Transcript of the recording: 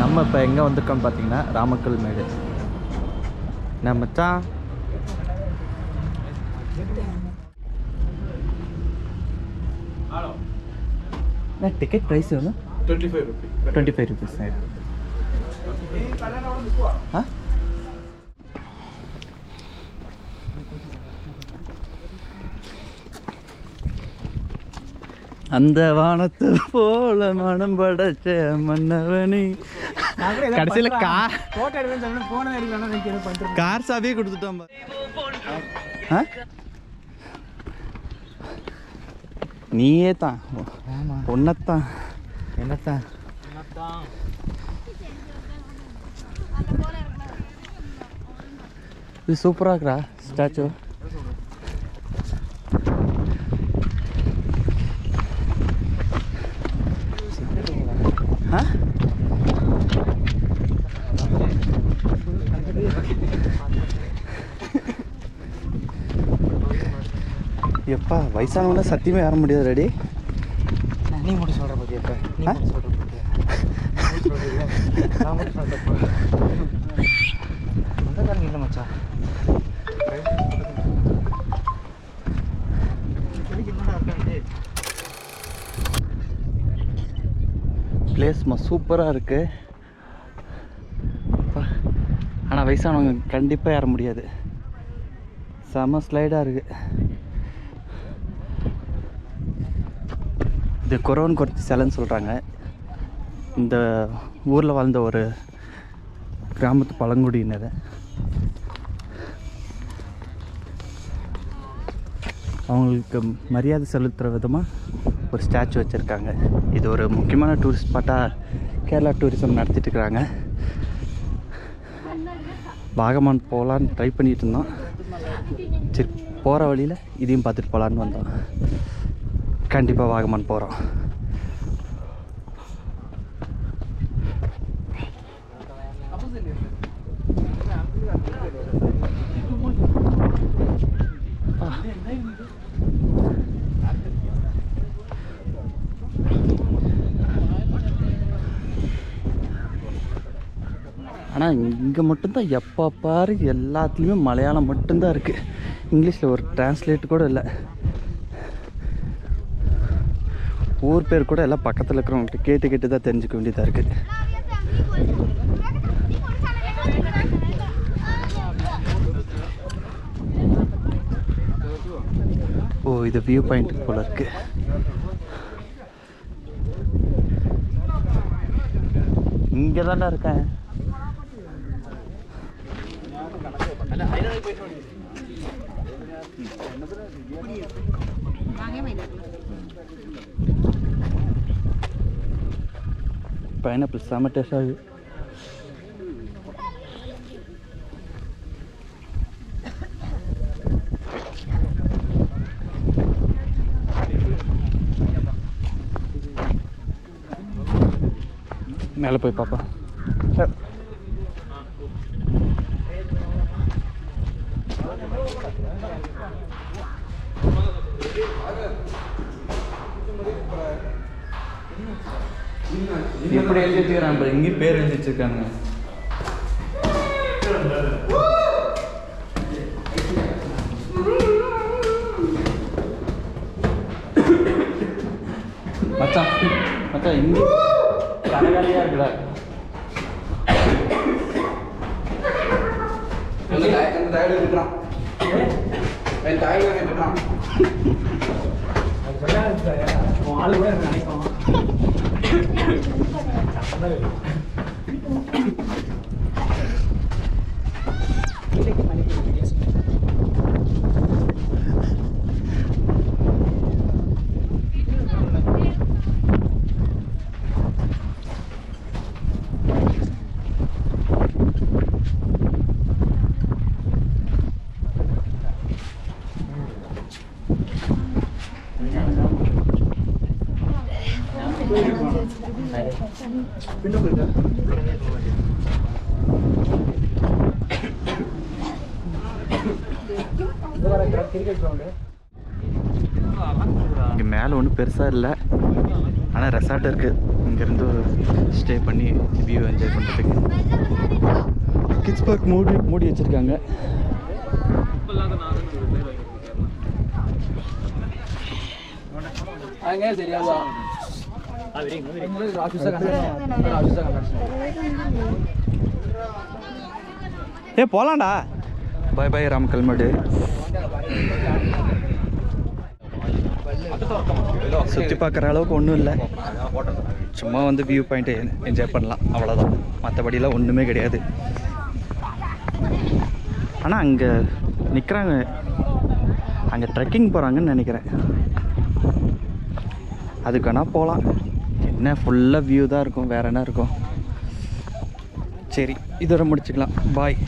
நம்ம இப்போ எங்கே வந்திருக்கோம்னு பார்த்தீங்கன்னா ராமக்கல் மேடு. நம்ம மச்சான் டிக்கெட் ப்ரைஸ் எவ்வளோ? 25 rupees. ஆ அந்த வானத்து போல மனம் படைச்ச மன்னவனி. கடைசியில் கார் சாவியே கொடுத்துட்டோம். நீயே தான் ஒன்னத்தான் என்னத்தான் இது சூப்பராக இருக்குடா ஸ்டாச்சு. எப்பா வயசானவங்கள சத்தியமே ஏற முடியாது. ரெடி நீ மட்டும் சொல்கிற பற்றி எப்போ நீ சொல்கிற பற்றி இல்லை மச்சா. பிளேஸ் சூப்பராக இருக்குது. ஆனால் வயசானவங்க கண்டிப்பாக ஏற முடியாது. செம ஸ்லைடாக இருக்குது. இது கொரோன் குறைச்சி சிலைன்னு சொல்கிறாங்க. இந்த ஊரில் வாழ்ந்த ஒரு கிராமத்து பழங்குடியினர். அவங்களுக்கு மரியாதை செலுத்துகிற விதமாக ஒரு ஸ்டாச்சு வச்சுருக்காங்க. இது ஒரு முக்கியமான டூரிஸ்ட் ஸ்பாட்டாக கேரளா டூரிசம் நடத்திட்டு இருக்கிறாங்க. வாகமான் போகலான்னு ட்ரை பண்ணிகிட்டு இருந்தோம். சரி போகிற வழியில் இதையும் பார்த்துட்டு போகலான்னு வந்தோம். கண்டிப்பாக வாகமான் போகிறோம். ஆனால் இங்கே மட்டும்தான் எப்போ பாரு எல்லாத்துலேயுமே மலையாளம் மட்டும்தான் இருக்குது. இங்கிலீஷில் ஒரு டிரான்ஸ்லேட் கூட இல்லை. ஊர் பேர் கூட எல்லாம் பக்கத்தில் இருக்கிறவங்கள்ட்ட கேட்டு கேட்டு தான் தெரிஞ்சுக்க வேண்டியதாக இருக்குது. ஓ இது வியூ பாயிண்ட் போல இருக்கு. இங்கே தானே இருக்கேன். பைனாப்பிள் செம டேஸ்டாக இருக்குது. மேலே போய் பாப்பா. எப்படி எழுதி வச்சுக்கிறாங்க, இங்கேயும் பேர் எழுதி வச்சுருக்காங்க. மச்சான் மச்சான் இங்கே கடைக்காலியாக இருக்குடா. ஆளு கூட நினைக்கும். இங்கே மேலே ஒன்றும் பெருசாக இல்லை, ஆனால் ரெசார்ட் இருக்குது. இங்கே இங்கேருந்து ஸ்டே பண்ணி வியூ என்ஜாய் பண்ணுறதுக்கு. கிட்ஸ் பார்க் மூடி வச்சுருக்காங்க. போகலாம்டா. பாய் பாய் ராமக்கல்மேடு. சுற்றி பார்க்குற அளவுக்கு ஒன்றும் இல்லை, சும்மா வந்து வியூ பாயிண்ட்டு என்ஜாய் பண்ணலாம், அவ்வளோதான். மற்றபடிலாம் ஒன்றுமே கிடையாது. ஆனால் அங்கே நிற்கிறாங்க, அங்கே ட்ரெக்கிங் போகிறாங்கன்னு நினைக்கிறேன். அதுக்கு வேணால் போகலாம். என்ன ஃபுல்லாக வியூ தான் இருக்கும், வேறு என்ன இருக்கும். சரி, இதோட முடிச்சுக்கலாம். பாய்.